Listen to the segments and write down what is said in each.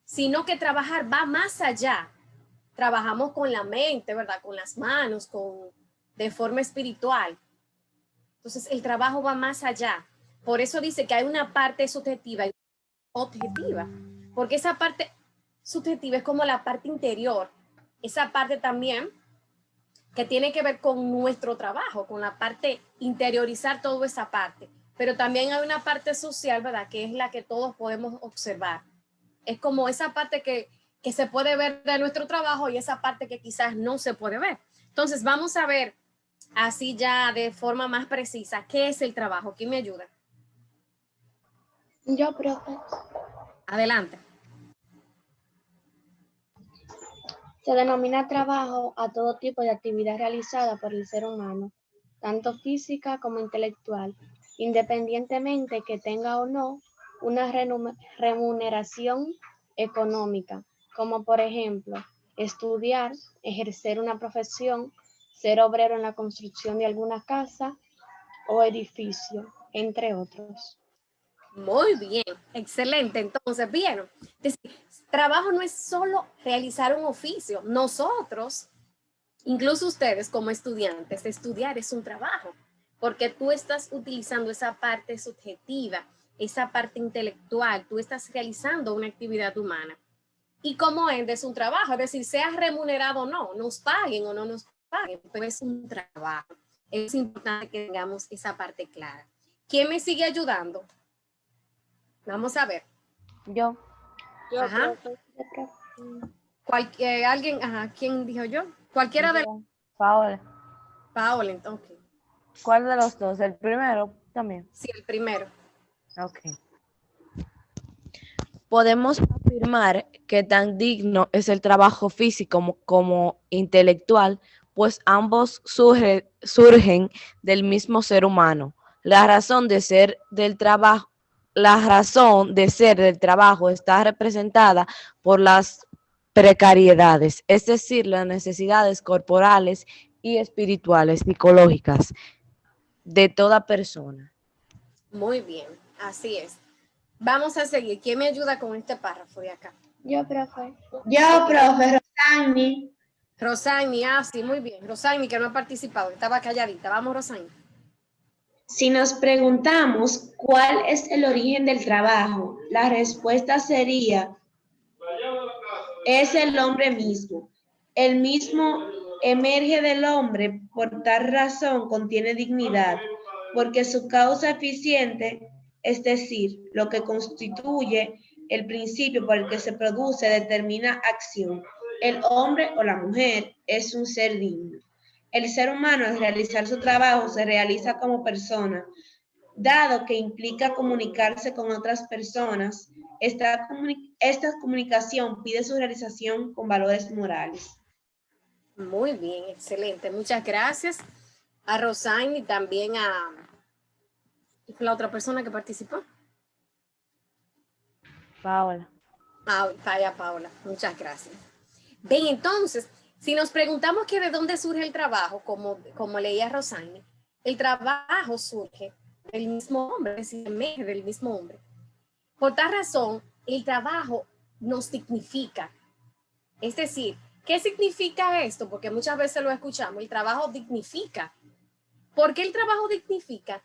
sino que trabajar va más allá. Trabajamos con la mente, ¿verdad? Con las manos, de forma espiritual. Entonces, el trabajo va más allá. Por eso dice que hay una parte subjetiva y objetiva, porque esa parte subjetiva es como la parte interior, esa parte también que tiene que ver con nuestro trabajo, con la parte interiorizar toda esa parte, pero también hay una parte social, ¿verdad? Que es la que todos podemos observar. Es como esa parte que se puede ver de nuestro trabajo y esa parte que quizás no se puede ver. Entonces vamos a ver así ya de forma más precisa qué es el trabajo. ¿Quién me ayuda? Yo, profe. Adelante. Se denomina trabajo a todo tipo de actividad realizada por el ser humano, tanto física como intelectual, independientemente que tenga o no una remuneración económica, como por ejemplo estudiar, ejercer una profesión, ser obrero en la construcción de alguna casa o edificio, entre otros. Muy bien, excelente. Entonces, bien, trabajo no es solo realizar un oficio. Nosotros, incluso ustedes como estudiantes, estudiar es un trabajo, porque tú estás utilizando esa parte subjetiva, esa parte intelectual, tú estás realizando una actividad humana. Y como es un trabajo, es decir, sea remunerado o no, nos paguen o no nos paguen, pero es un trabajo. Es importante que tengamos esa parte clara. ¿Quién me sigue ayudando? Vamos a ver. Yo. Ajá. Alguien, ajá, ¿quién dijo yo? Cualquiera de los. Paola. Paola, entonces. Okay. ¿Cuál de los dos? ¿El primero también? Sí, el primero. Ok. Podemos afirmar que tan digno es el trabajo físico como intelectual, pues ambos surgen del mismo ser humano. La razón de ser del trabajo está representada por las precariedades, es decir, las necesidades corporales y espirituales, psicológicas de toda persona. Muy bien, así es. Vamos a seguir. ¿Quién me ayuda con este párrafo de acá? Yo, profe. Yo, profe, Rosani. Rosani, sí, muy bien. Rosani, que no ha participado, estaba calladita. Vamos, Rosani. Si nos preguntamos cuál es el origen del trabajo, la respuesta sería, es el hombre mismo. El mismo emerge del hombre, por tal razón contiene dignidad, porque su causa eficiente, es decir, lo que constituye el principio por el que se produce, determina acción. El hombre o la mujer es un ser digno. El ser humano, al realizar su trabajo, se realiza como persona, dado que implica comunicarse con otras personas. Esta comunicación pide su realización con valores morales. Muy bien, excelente. Muchas gracias a Rosani y también a la otra persona que participó. Paola. Vaya, Paola. Muchas gracias. Bien, entonces, si nos preguntamos que de dónde surge el trabajo, como leía Rosani, el trabajo surge del mismo hombre, es decir, emerge del mismo hombre. Por tal razón, el trabajo nos dignifica. Es decir, ¿qué significa esto? Porque muchas veces lo escuchamos, el trabajo dignifica. ¿Por qué el trabajo dignifica?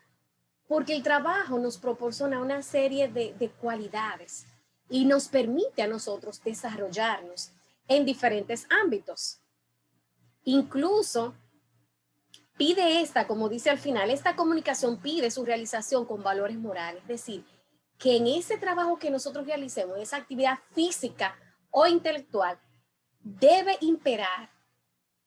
Porque el trabajo nos proporciona una serie de cualidades y nos permite a nosotros desarrollarnos en diferentes ámbitos. Incluso pide como dice al final, esta comunicación pide su realización con valores morales, es decir, que en ese trabajo que nosotros realicemos, esa actividad física o intelectual, debe imperar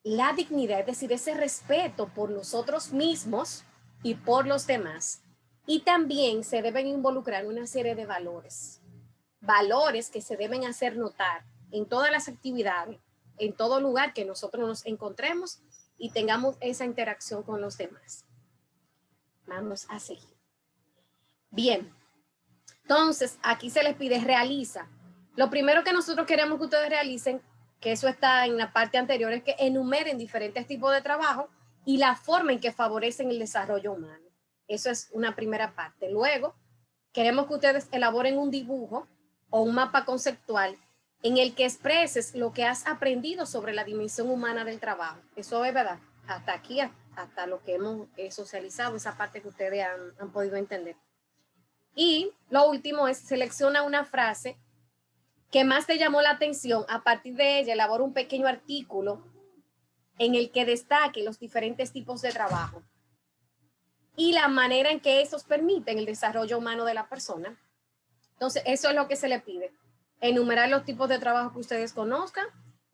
la dignidad, es decir, ese respeto por nosotros mismos y por los demás. Y también se deben involucrar una serie de valores, valores que se deben hacer notar en todas las actividades, en todo lugar que nosotros nos encontremos y tengamos esa interacción con los demás. Vamos a seguir. Bien, entonces aquí se les pide realiza. Lo primero que nosotros queremos que ustedes realicen, que eso está en la parte anterior, es que enumeren diferentes tipos de trabajo y la forma en que favorecen el desarrollo humano. Eso es una primera parte. Luego, queremos que ustedes elaboren un dibujo o un mapa conceptual en el que expreses lo que has aprendido sobre la dimensión humana del trabajo. Eso es verdad, hasta aquí, hasta lo que hemos socializado, esa parte que ustedes han podido entender. Y lo último es, selecciona una frase que más te llamó la atención. A partir de ella, elabora un pequeño artículo en el que destaque los diferentes tipos de trabajo y la manera en que estos permiten el desarrollo humano de la persona. Entonces, eso es lo que se le pide. Enumerar los tipos de trabajo que ustedes conozcan,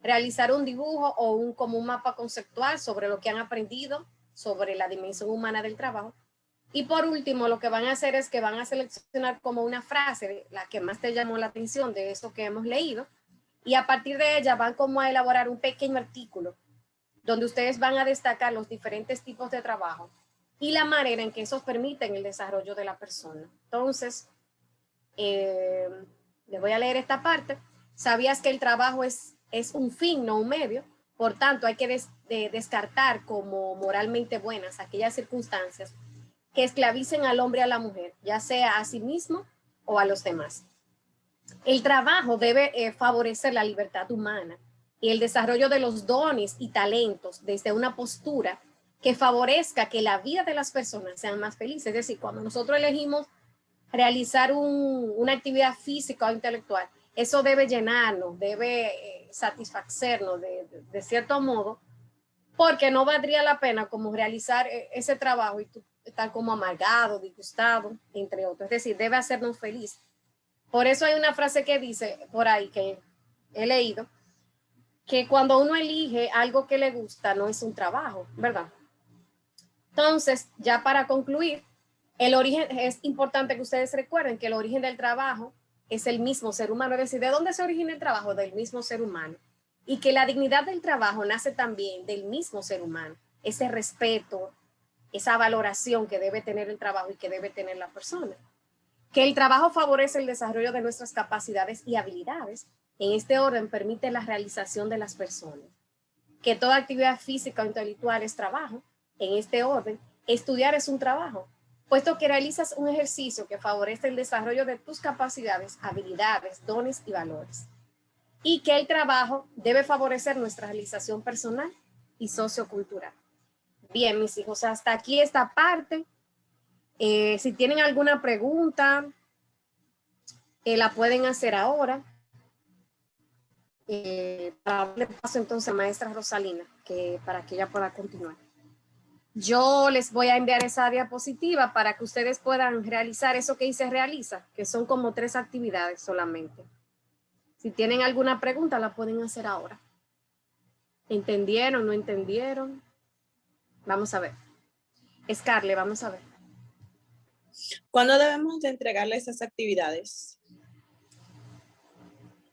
realizar un dibujo o como un mapa conceptual sobre lo que han aprendido sobre la dimensión humana del trabajo. Y por último, lo que van a hacer es que van a seleccionar como una frase, la que más te llamó la atención de eso que hemos leído, y a partir de ella van como a elaborar un pequeño artículo donde ustedes van a destacar los diferentes tipos de trabajo y la manera en que esos permiten el desarrollo de la persona. Entonces, les voy a leer esta parte. ¿Sabías que el trabajo es un fin, no un medio? Por tanto, hay que descartar como moralmente buenas aquellas circunstancias que esclavicen al hombre y a la mujer, ya sea a sí mismo o a los demás. El trabajo debe favorecer la libertad humana y el desarrollo de los dones y talentos desde una postura que favorezca que la vida de las personas sean más felices. Es decir, cuando nosotros elegimos realizar una actividad física o intelectual, eso debe llenarnos, debe satisfacernos de cierto modo, porque no valdría la pena como realizar ese trabajo y tú estar como amargado, disgustado, entre otros. Es decir, debe hacernos felices. Por eso hay una frase que dice por ahí que he leído, que cuando uno elige algo que le gusta no es un trabajo, ¿verdad? Entonces, ya para concluir, el origen, es importante que ustedes recuerden que el origen del trabajo es el mismo ser humano, es decir, ¿de dónde se origina el trabajo? Del mismo ser humano. Y que la dignidad del trabajo nace también del mismo ser humano, ese respeto, esa valoración que debe tener el trabajo y que debe tener la persona. Que el trabajo favorece el desarrollo de nuestras capacidades y habilidades. En este orden permite la realización de las personas. Que toda actividad física o intelectual es trabajo. En este orden, estudiar es un trabajo, puesto que realizas un ejercicio que favorece el desarrollo de tus capacidades, habilidades, dones y valores. Y que el trabajo debe favorecer nuestra realización personal y sociocultural. Bien, mis hijos, hasta aquí esta parte. Si tienen alguna pregunta, la pueden hacer ahora. Para darle paso entonces a maestra Rosalina, para que ella pueda continuar. Yo les voy a enviar esa diapositiva para que ustedes puedan realizar eso que dice realiza, que son como 3 actividades solamente. Si tienen alguna pregunta, la pueden hacer ahora. ¿Entendieron? ¿No entendieron? Vamos a ver. Scarlett, vamos a ver. ¿Cuándo debemos de entregarle esas actividades?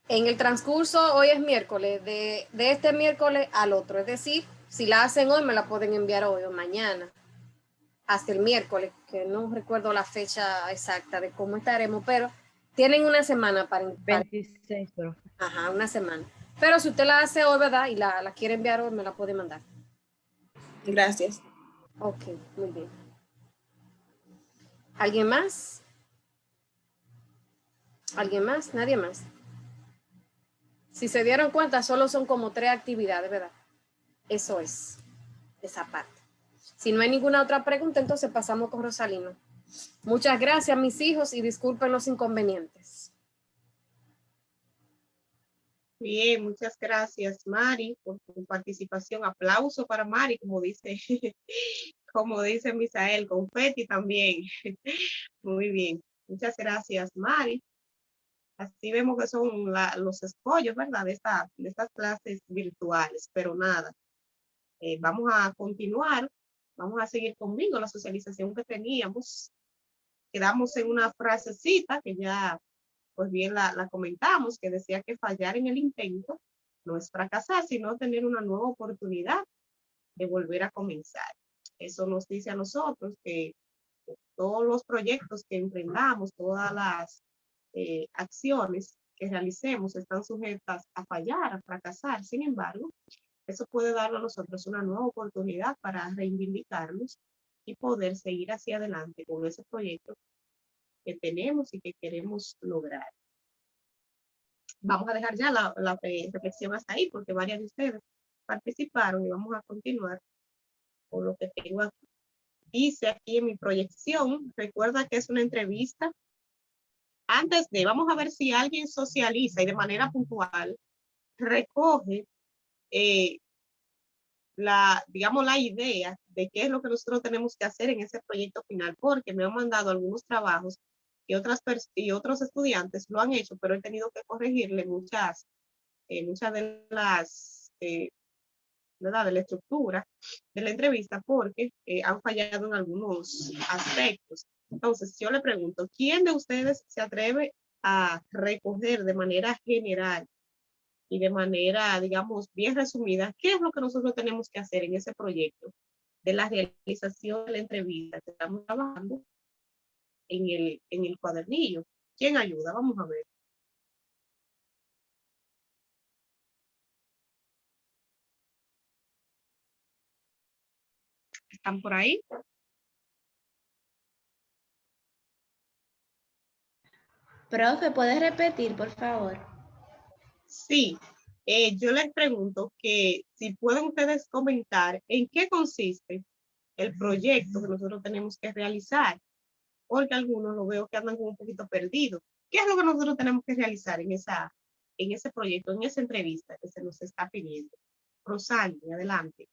En el transcurso, hoy es miércoles, de este miércoles al otro. Es decir, si la hacen hoy, me la pueden enviar hoy o mañana. Hasta el miércoles, que no recuerdo la fecha exacta de cómo estaremos, pero tienen una semana para 26, profe. Ajá, una semana. Pero si usted la hace hoy, ¿verdad? Y la quiere enviar hoy, me la puede mandar. Gracias. Ok, muy bien. ¿Alguien más? ¿Alguien más? ¿Nadie más? Si se dieron cuenta, solo son como 3 actividades, ¿verdad? Eso es, esa parte. Si no hay ninguna otra pregunta, entonces pasamos con Rosalino. Muchas gracias, mis hijos, y disculpen los inconvenientes. Bien, muchas gracias, Mari, por tu participación. Aplauso para Mari, como dice, como dice Misael, confeti también. Muy bien, muchas gracias, Mari. Así vemos que son los escollos, ¿verdad? De estas clases virtuales, pero nada. Vamos a continuar, vamos a seguir conmigo la socialización que teníamos. Quedamos en una frasecita que ya, pues bien la comentamos, que decía que fallar en el intento no es fracasar, sino tener una nueva oportunidad de volver a comenzar. Eso nos dice a nosotros que todos los proyectos que emprendamos, todas las acciones que realicemos están sujetas a fallar, a fracasar. Sin embargo, eso puede darle a nosotros una nueva oportunidad para reivindicarnos y poder seguir hacia adelante con ese proyecto que tenemos y que queremos lograr. vamos a dejar ya la reflexión hasta ahí, porque varias de ustedes participaron y vamos a continuar con lo que tengo aquí. Dice aquí en mi proyección, recuerda que es una entrevista. Antes de, vamos a ver si alguien socializa y de manera puntual recoge digamos, la idea de qué es lo que nosotros tenemos que hacer en ese proyecto final, porque me han mandado algunos trabajos y otros estudiantes lo han hecho, pero he tenido que corregirle muchas de las, ¿verdad?, de la estructura de la entrevista, porque han fallado en algunos aspectos. Entonces, yo le pregunto, ¿quién de ustedes se atreve a recoger de manera general y de manera, digamos, bien resumida, qué es lo que nosotros tenemos que hacer en ese proyecto de la realización de la entrevista que estamos trabajando en el cuadernillo? ¿Quién ayuda? Vamos a ver. ¿Están por ahí? Profe, ¿puedes repetir, por favor? Sí. Yo les pregunto que si pueden ustedes comentar en qué consiste el proyecto que nosotros tenemos que realizar, porque algunos lo veo que andan como un poquito perdidos. ¿Qué es lo que nosotros tenemos que realizar en ese proyecto, en esa entrevista que se nos está pidiendo? Rosani, adelante.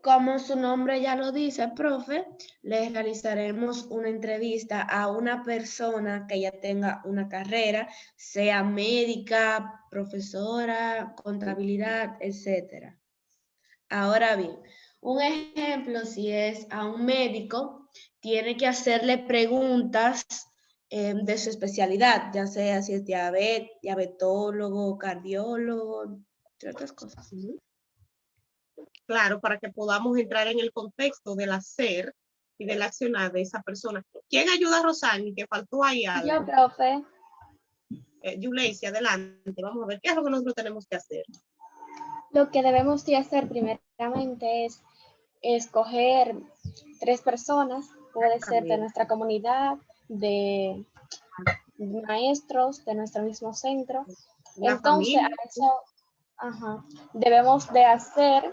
Como su nombre ya lo dice, profe, le realizaremos una entrevista a una persona que ya tenga una carrera, sea médica, profesora, contabilidad, etcétera. Ahora bien, un ejemplo, si es a un médico, tiene que hacerle preguntas de su especialidad, ya sea si es diabetólogo, cardiólogo, entre otras cosas. Claro, para que podamos entrar en el contexto del hacer y del accionar de esa persona. ¿Quién ayuda a Rosani? Que faltó ahí algo. Yo, profe. Yuleisi, adelante. Vamos a ver qué es lo que nosotros tenemos que hacer. Lo que debemos de hacer primeramente es escoger 3 personas, puede ser de nuestra comunidad, de maestros de nuestro mismo centro. Entonces, a eso debemos de hacerle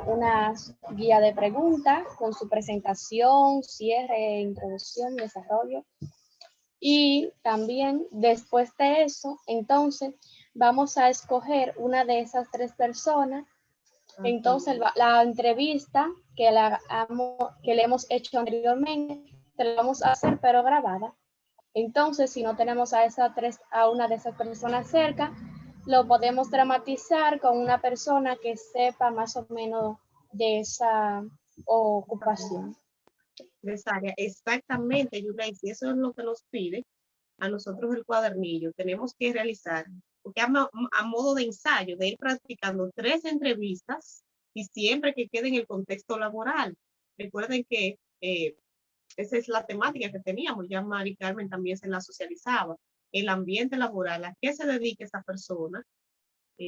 una guía de preguntas con su presentación, cierre, introducción, desarrollo. Y también después de eso, entonces, vamos a escoger una de esas 3 personas. Entonces, la entrevista que le hemos hecho anteriormente, la vamos a hacer, pero grabada. Entonces, si no tenemos a una de esas personas cerca, lo podemos dramatizar con una persona que sepa más o menos de esa ocupación. De esa área. Exactamente, Yuleisi, eso es lo que nos pide a nosotros el cuadernillo. Tenemos que realizar, porque a modo de ensayo, de ir practicando 3 entrevistas y siempre que quede en el contexto laboral. Recuerden que esa es la temática que teníamos, ya Mari Carmen también se la socializaba, el ambiente laboral, a qué se dedica esa persona,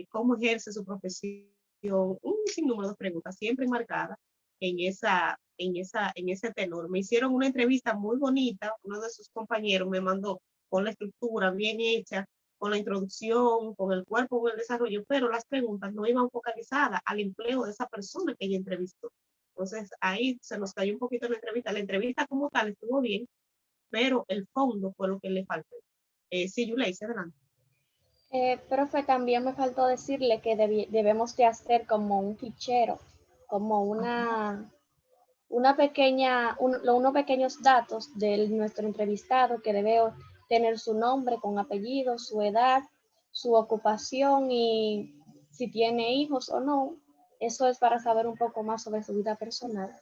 cómo ejerce su profesión, un sinnúmero de preguntas siempre marcadas en ese tenor. Me hicieron una entrevista muy bonita, uno de sus compañeros me mandó con la estructura bien hecha, con la introducción, con el cuerpo, con el desarrollo, pero las preguntas no iban focalizadas al empleo de esa persona que ella entrevistó. Entonces ahí se nos cayó un poquito la entrevista. La entrevista como tal estuvo bien, pero el fondo fue lo que le faltó. Sí, Yuleisi, adelante. Profe, también me faltó decirle que debemos de hacer como un fichero, como unos pequeños datos de nuestro entrevistado, que debe tener su nombre con apellido, su edad, su ocupación y si tiene hijos o no. Eso es para saber un poco más sobre su vida personal.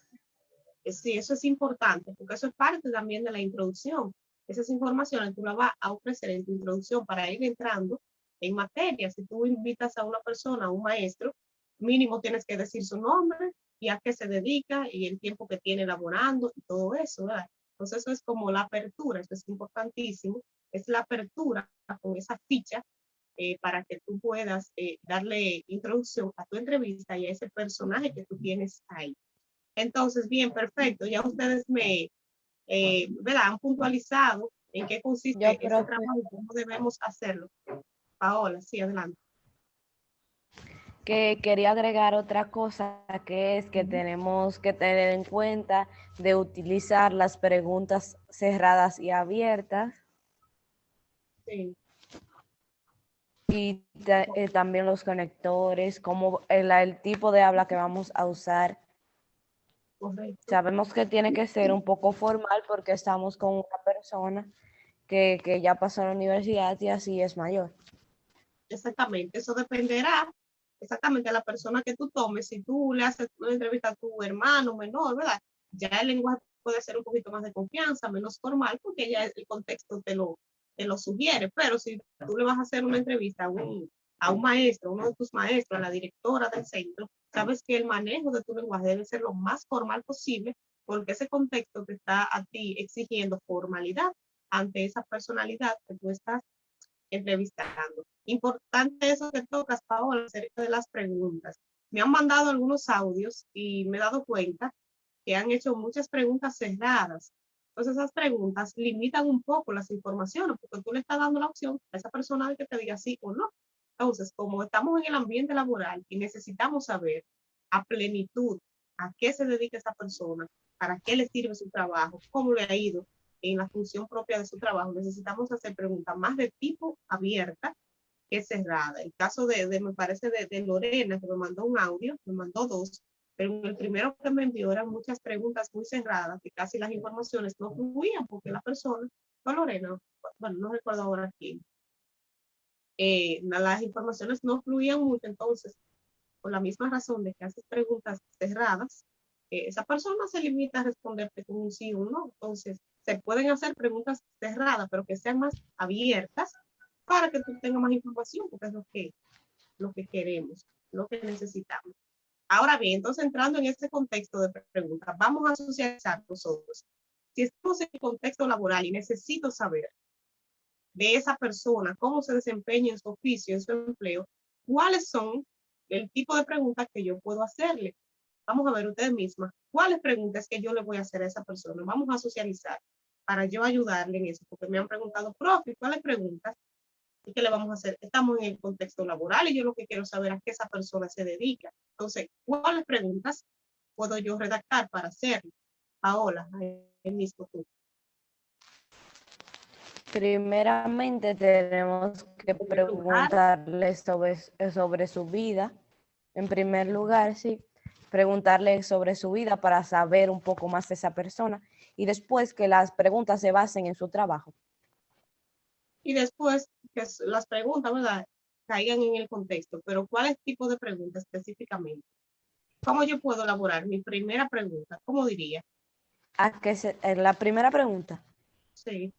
Sí, eso es importante, porque eso es parte también de la introducción. Esas informaciones tú las vas a ofrecer en tu introducción para ir entrando en materia. Si tú invitas a una persona, a un maestro, mínimo tienes que decir su nombre y a qué se dedica y el tiempo que tiene elaborando y todo eso, ¿verdad? Entonces eso es como la apertura, eso es importantísimo. Es la apertura con esa ficha para que tú puedas darle introducción a tu entrevista y a ese personaje que tú tienes ahí. Entonces, bien, perfecto. Ya ustedes ¿verdad?, han puntualizado ¿En qué consiste Yo, ese profe, trabajo y cómo debemos hacerlo? Paola, sí, adelante. que quería agregar otra cosa, que es que Ujú. tenemos que tener en cuenta de utilizar las preguntas cerradas y abiertas Sí, y también los conectores, como el tipo de habla que vamos a usar. correcto. Sabemos que tiene que ser un poco formal porque estamos con una persona que ya pasó a la universidad y así es mayor. Exactamente, eso dependerá exactamente de la persona que tú tomes. Si tú le haces una entrevista a tu hermano menor, ¿verdad? Ya el lenguaje puede ser un poquito más de confianza, menos formal, porque ya el contexto te lo sugiere. Pero si tú le vas a hacer una entrevista a un maestro, a uno de tus maestros, a la directora del centro, sabes que el manejo de tu lenguaje debe ser lo más formal posible, porque ese contexto te está a ti exigiendo formalidad ante esa personalidad que tú estás entrevistando. Importante eso que tocas, Paola, acerca de las preguntas. Me han mandado algunos audios y me he dado cuenta que han hecho muchas preguntas cerradas. Entonces esas preguntas limitan un poco las informaciones porque tú le estás dando la opción a esa persona de que te diga sí o no. Entonces, como estamos en el ambiente laboral y necesitamos saber a plenitud a qué se dedica esa persona, para qué le sirve su trabajo, cómo le ha ido en la función propia de su trabajo, necesitamos hacer preguntas más de tipo abierta que cerrada. El caso me parece, de Lorena, que me mandó un audio, me mandó dos, pero el primero que me envió eran muchas preguntas muy cerradas, que casi las informaciones no fluían, porque la persona, fue Lorena, bueno, no recuerdo ahora quién, las informaciones no fluían mucho, entonces, por la misma razón de que haces preguntas cerradas, esa persona se limita a responderte con un sí o un no. Entonces, se pueden hacer preguntas cerradas, pero que sean más abiertas para que tú tengas más información, porque es lo que queremos, lo que necesitamos. Ahora bien, entonces entrando en este contexto de preguntas, vamos a socializar nosotros. Si estamos en el contexto laboral y necesito saber de esa persona, cómo se desempeña en su oficio, en su empleo, cuáles son el tipo de preguntas que yo puedo hacerle. Vamos a ver ustedes mismas, cuáles preguntas que yo le voy a hacer a esa persona. Vamos a socializar para yo ayudarle en eso, porque me han preguntado, profe, ¿cuáles preguntas? ¿Y qué le vamos a hacer? Estamos en el contexto laboral y yo lo que quiero saber es a qué esa persona se dedica. Entonces, ¿cuáles preguntas puedo yo redactar para hacerlo? Paola, el mismo tú. Primeramente tenemos que En primer lugar, preguntarle sobre su vida. En primer lugar, sí, preguntarle sobre su vida para saber un poco más de esa persona y después que las preguntas se basen en su trabajo. y después que las preguntas, ¿verdad?, caigan en el contexto, pero ¿cuáles tipos de preguntas específicamente? ¿Cómo yo puedo elaborar mi primera pregunta? ¿Cómo diría? La primera pregunta. Sí,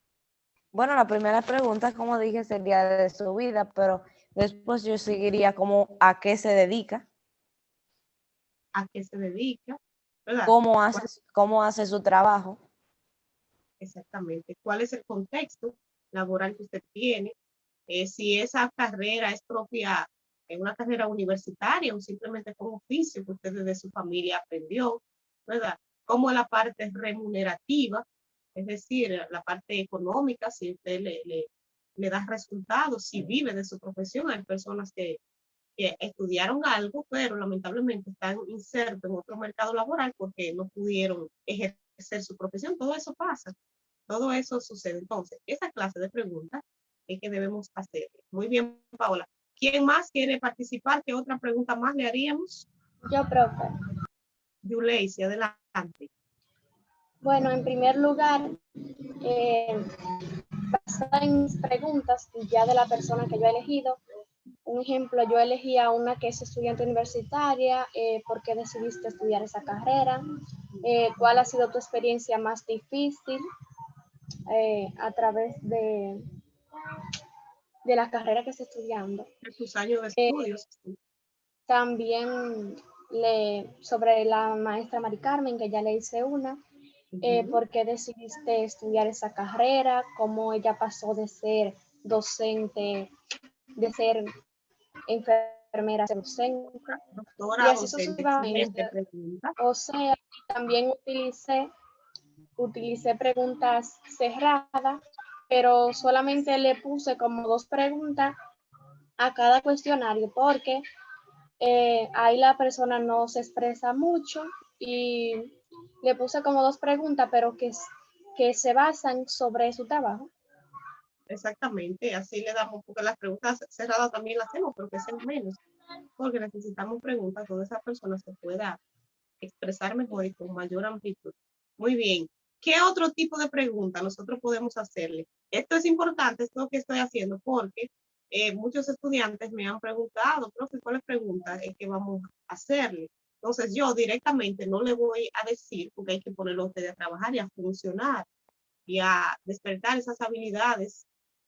Bueno, la primera pregunta, como dije, sería de su vida, pero después yo seguiría como a qué se dedica, ¿a qué se dedica? ¿Verdad? cómo hace su trabajo. Exactamente. ¿Cuál es el contexto laboral que usted tiene? Si esa carrera es propia, en una carrera universitaria o simplemente como oficio que usted desde su familia aprendió, ¿verdad? Como la parte remunerativa, es decir, la parte económica, si usted le da resultados, si vive de su profesión. Hay personas que estudiaron algo, pero lamentablemente están insertos en otro mercado laboral porque no pudieron ejercer su profesión. Todo eso pasa, todo eso sucede. Entonces, esa clase de preguntas es que debemos hacer. Muy bien, Paola. ¿Quién más quiere participar? ¿Qué otra pregunta más le haríamos? Yo, profe. Yuleisi, adelante. Bueno, en primer lugar, basada en mis preguntas y ya de la persona que yo he elegido, un ejemplo, yo elegí a una que es estudiante universitaria, ¿por qué decidiste estudiar esa carrera? ¿Cuál ha sido tu experiencia más difícil a través de la carrera que estás estudiando? De tus años de estudios. También sobre la maestra Mari Carmen, que ya le hice una, ¿por qué decidiste estudiar esa carrera? ¿Cómo ella pasó de ser docente, de ser enfermera a ser docente? Y Doctora, así docente, sucesivamente. excelente pregunta. O sea, también utilicé preguntas cerradas pero solamente le puse como 2 preguntas a cada cuestionario porque ahí la persona no se expresa mucho y le puse como 2 preguntas, pero que se basan sobre su trabajo. Exactamente, así le damos, porque las preguntas cerradas también las hacemos, pero que sean menos, porque necesitamos preguntas donde esa persona se pueda expresar mejor y con mayor amplitud. Muy bien. ¿Qué otro tipo de pregunta nosotros podemos hacerle? Esto es importante, esto que estoy haciendo, porque muchos estudiantes me han preguntado, profe, ¿cuáles preguntas es que vamos a hacerle? Entonces yo directamente no le voy a decir, porque hay que ponerlo a usted a trabajar y a funcionar y a despertar esas habilidades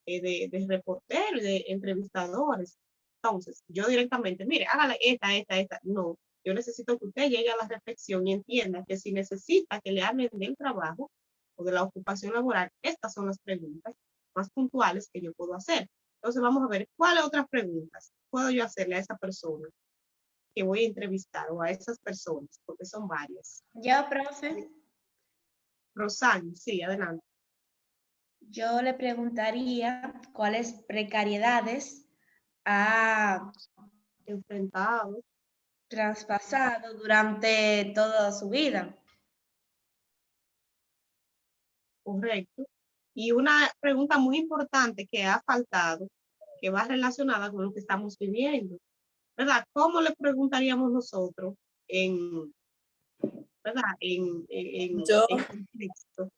de reportero y de entrevistadores. Entonces, yo directamente, mire, hágale esta. No, yo necesito que usted llegue a la reflexión y entienda que si necesita que le hablen del trabajo o de la ocupación laboral, estas son las preguntas más puntuales que yo puedo hacer. Entonces, vamos a ver cuáles otras preguntas puedo yo hacerle a esa persona que voy a entrevistar o a esas personas, porque son varias. Yo, profe, Rosana, sí, adelante. yo le preguntaría cuáles precariedades ha Enfrentado, traspasado durante toda su vida. correcto. Y una pregunta muy importante que ha faltado, que va relacionada con lo que estamos viviendo, ¿verdad? ¿Cómo le preguntaríamos nosotros en, ¿verdad? Yo, En contexto?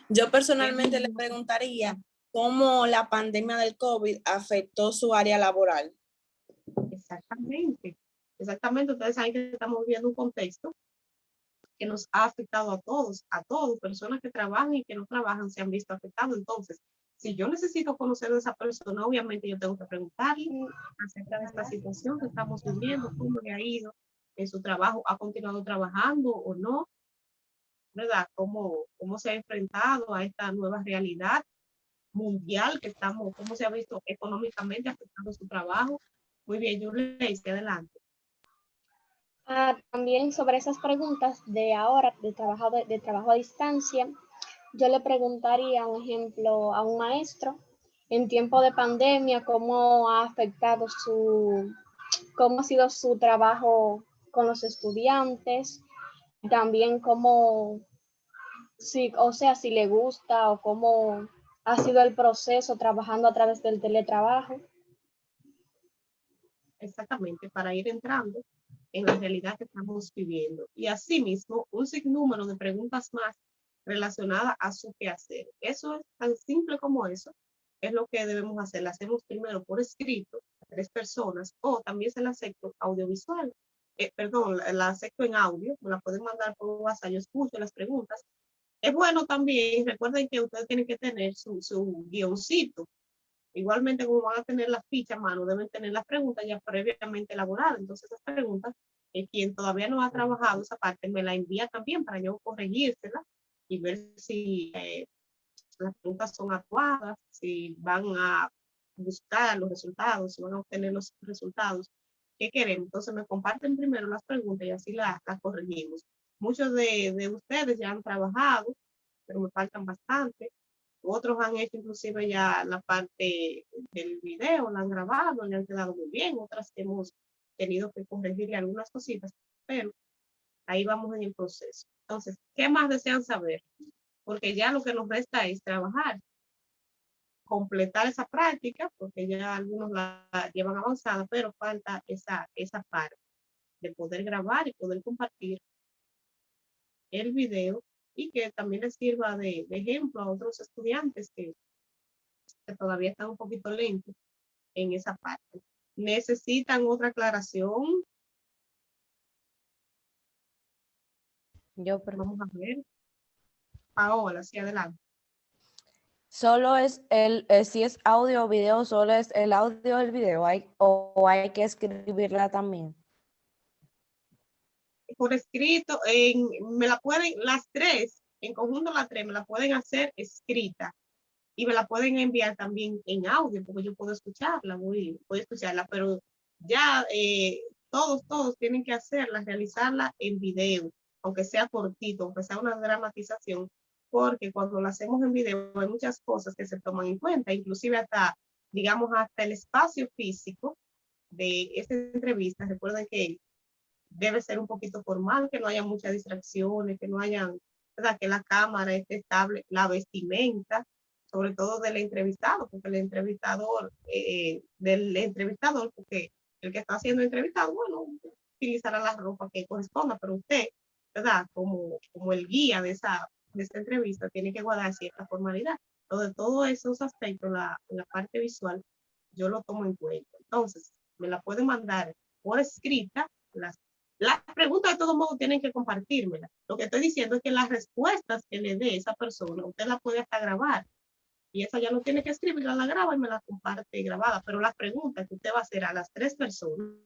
yo personalmente le preguntaría cómo la pandemia del COVID afectó su área laboral. Exactamente. Exactamente. Ustedes saben que estamos viviendo un contexto que nos ha afectado a todos, personas que trabajan y que no trabajan se han visto afectados. Entonces, si yo necesito conocer a esa persona, obviamente yo tengo que preguntarle acerca de esta situación que estamos viviendo, cómo le ha ido en su trabajo, ha continuado trabajando o no, ¿verdad? Cómo se ha enfrentado a esta nueva realidad mundial que estamos, cómo se ha visto económicamente afectando su trabajo. Muy bien, yo le hice adelante. También sobre esas preguntas de ahora, de trabajo a distancia, yo le preguntaría, un ejemplo, a un maestro en tiempo de pandemia, cómo ha afectado cómo ha sido su trabajo con los estudiantes, también cómo, si le gusta o cómo ha sido el proceso trabajando a través del teletrabajo. Exactamente, para ir entrando en la realidad que estamos viviendo. Y asimismo, un sinnúmero de preguntas más relacionadas a su quehacer. Eso es tan simple como eso. Es lo que debemos hacer. La hacemos primero por escrito, a 3 personas, o también se la acepto audiovisual. Perdón, la acepto en audio, me la pueden mandar por WhatsApp, yo escucho las preguntas. Es bueno también, recuerden que ustedes tienen que tener su guioncito. Igualmente, como van a tener las fichas a mano, deben tener las preguntas ya previamente elaboradas. Entonces, esas preguntas, quien todavía no ha trabajado esa parte, me la envía también para yo corregírsela y ver si las preguntas son adecuadas, si van a buscar los resultados, si van a obtener los resultados que queremos. Entonces, me comparten primero las preguntas y así las corregimos. Muchos de ustedes ya han trabajado, pero me faltan bastante. Otros han hecho inclusive ya la parte del video, la han grabado, le han quedado muy bien. Otras hemos tenido que corregirle algunas cositas, pero ahí vamos en el proceso. Entonces, ¿qué más desean saber? Porque ya lo que nos resta es trabajar, completar esa práctica, porque ya algunos la llevan avanzada, pero falta esa parte de poder grabar y poder compartir el video y que también les sirva de ejemplo a otros estudiantes que todavía están un poquito lentos en esa parte. ¿Necesitan otra aclaración? Vamos a ver. Paola, hacia adelante. Solo es si es audio o video, solo es el audio o el video, o hay que escribirla también. Por escrito, me la pueden, las 3, en conjunto las 3, me la pueden hacer escrita y me la pueden enviar también en audio, porque yo puedo escucharla, voy a escucharla, pero ya todos tienen que hacerla, realizarla en video, aunque sea cortito, aunque sea una dramatización, porque cuando lo hacemos en video hay muchas cosas que se toman en cuenta, inclusive hasta, digamos, hasta el espacio físico de esta entrevista. Recuerden que debe ser un poquito formal, que no haya muchas distracciones, que no hayan, ¿verdad? Que la cámara esté estable, la vestimenta, sobre todo del entrevistado, porque el entrevistador, porque el que está siendo entrevistado, bueno, utilizará la ropa que corresponda, pero usted, ¿verdad? Como el guía de esa entrevista, tiene que guardar cierta formalidad. Entonces, todos esos aspectos, la parte visual, yo lo tomo en cuenta. Entonces, me la pueden mandar por escrita. Las preguntas de todos modos tienen que compartírmelas. Lo que estoy diciendo es que las respuestas que le dé esa persona, usted las puede hasta grabar. Y esa ya no tiene que escribirla, la graba y me la comparte grabada. Pero las preguntas que usted va a hacer a las 3 personas,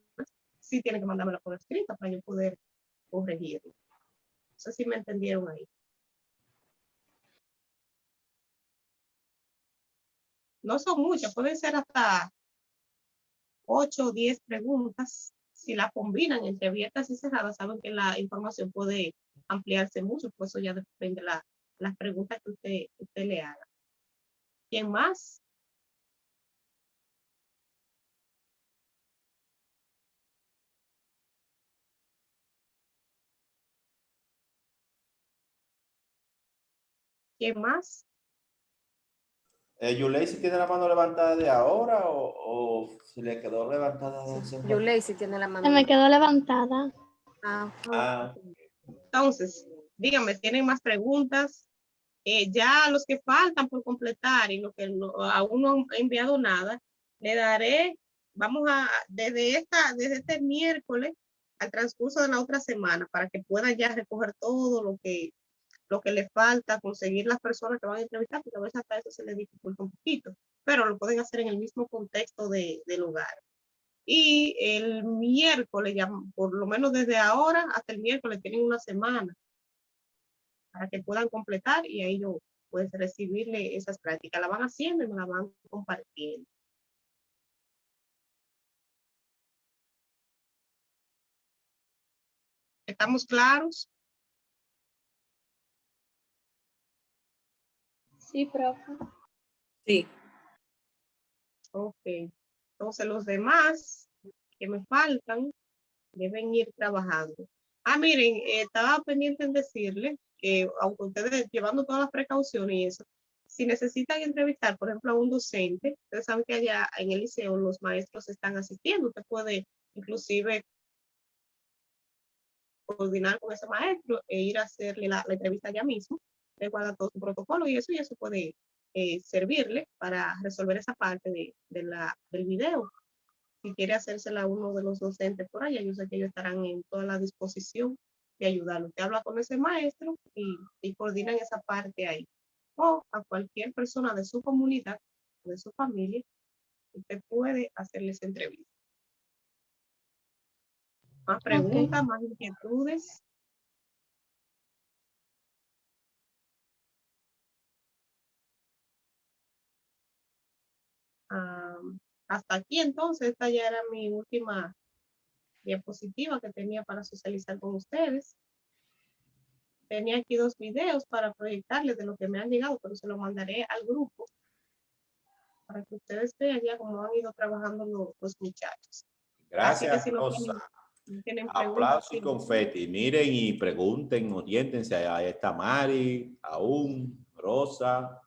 sí tiene que mandármela por escrita para yo poder corregirlo. No sé si me entendieron ahí. No son muchas, pueden ser hasta 8 o 10 preguntas. Si las combinan entre abiertas y cerradas, saben que la información puede ampliarse mucho, pues eso ya depende de las preguntas que usted le haga. ¿Quién más? ¿Quién más? Yulei, si tiene la mano levantada de ahora o se le quedó levantada de hace un rato? Yulei, si tiene la mano. Se me quedó levantada. Entonces, díganme, ¿tienen más preguntas? Ya los que faltan por completar y los que aún no han enviado nada, le daré, desde este miércoles al transcurso de la otra semana, para que puedan ya recoger todo lo que les falta, conseguir las personas que van a entrevistar, porque a veces hasta eso se les dificulta un poquito, pero lo pueden hacer en el mismo contexto del lugar. Y el miércoles, ya por lo menos desde ahora hasta el miércoles, tienen una semana para que puedan completar y ahí yo pues recibirle esas prácticas. La van haciendo y me la van compartiendo. ¿Estamos claros? Sí, profe. Sí. Ok. Entonces los demás que me faltan deben ir trabajando. Miren, estaba pendiente en decirle que aunque ustedes llevando todas las precauciones y eso, si necesitan entrevistar, por ejemplo, a un docente, ustedes saben que allá en el liceo los maestros están asistiendo. Usted puede inclusive coordinar con ese maestro e ir a hacerle la entrevista allá mismo, le guarda todo su protocolo y eso puede servirle para resolver esa parte del video. Si quiere hacérsela a uno de los docentes por allá, yo sé que ellos estarán en toda la disposición de ayudarlo. Usted habla con ese maestro y coordinan esa parte ahí. O a cualquier persona de su comunidad, de su familia, usted puede hacerles entrevista. Más preguntas, más inquietudes. Hasta aquí entonces, esta ya era mi última diapositiva que tenía para socializar con ustedes. Tenía aquí 2 videos para proyectarles de lo que me han llegado, pero se lo mandaré al grupo para que ustedes vean ya cómo han ido trabajando los muchachos. Gracias, si Rosa. no tienen Aplausos y confeti. Miren y pregunten, oriéntense. Ahí está Mari, aún, Rosa.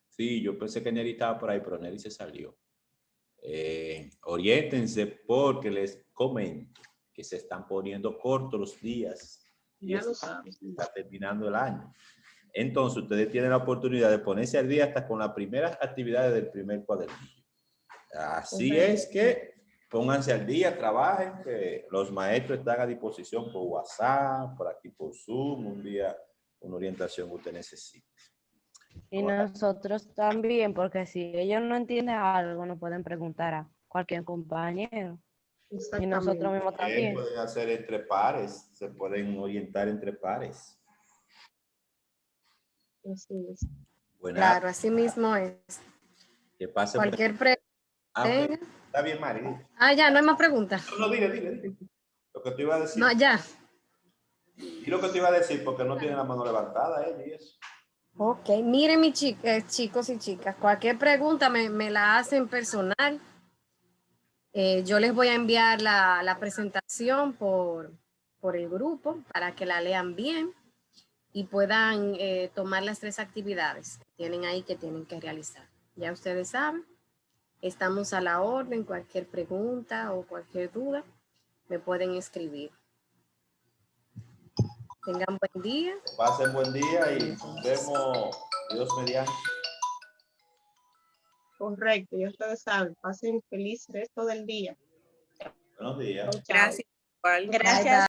Sí, yo pensé que Neri estaba por ahí, pero Neri se salió. Oriéntense porque les comento que se están poniendo cortos los días. Ya lo saben. Está terminando el año. Entonces, ustedes tienen la oportunidad de ponerse al día hasta con las primeras actividades del primer cuadernillo. Así es que pónganse al día, trabajen, que los maestros están a disposición por WhatsApp, por aquí por Zoom, un día, una orientación que usted necesite. Y nosotros también, porque si ellos no entienden algo, nos pueden preguntar a cualquier compañero. Y nosotros mismos también. Pueden hacer entre pares, se pueden orientar entre pares. Así es. Claro, así mismo es. Que pase Cualquier pregunta. okay. Está bien, Mari. Ya, no hay más preguntas. No, dile. Lo que te iba a decir. No, ya. Y lo que te iba a decir, porque no tiene la mano levantada, y eso. Ok, miren mis chicos y chicas, cualquier pregunta me la hacen personal. Yo les voy a enviar la presentación por el grupo para que la lean bien y puedan tomar las 3 actividades que tienen ahí que tienen que realizar. Ya ustedes saben, estamos a la orden, cualquier pregunta o cualquier duda, me pueden escribir. Tengan buen día. Pasen buen día y nos vemos, Dios mediante. Correcto, ya ustedes saben. Pasen feliz resto del día. Buenos días. Chao, chao. Gracias. Igual. Gracias.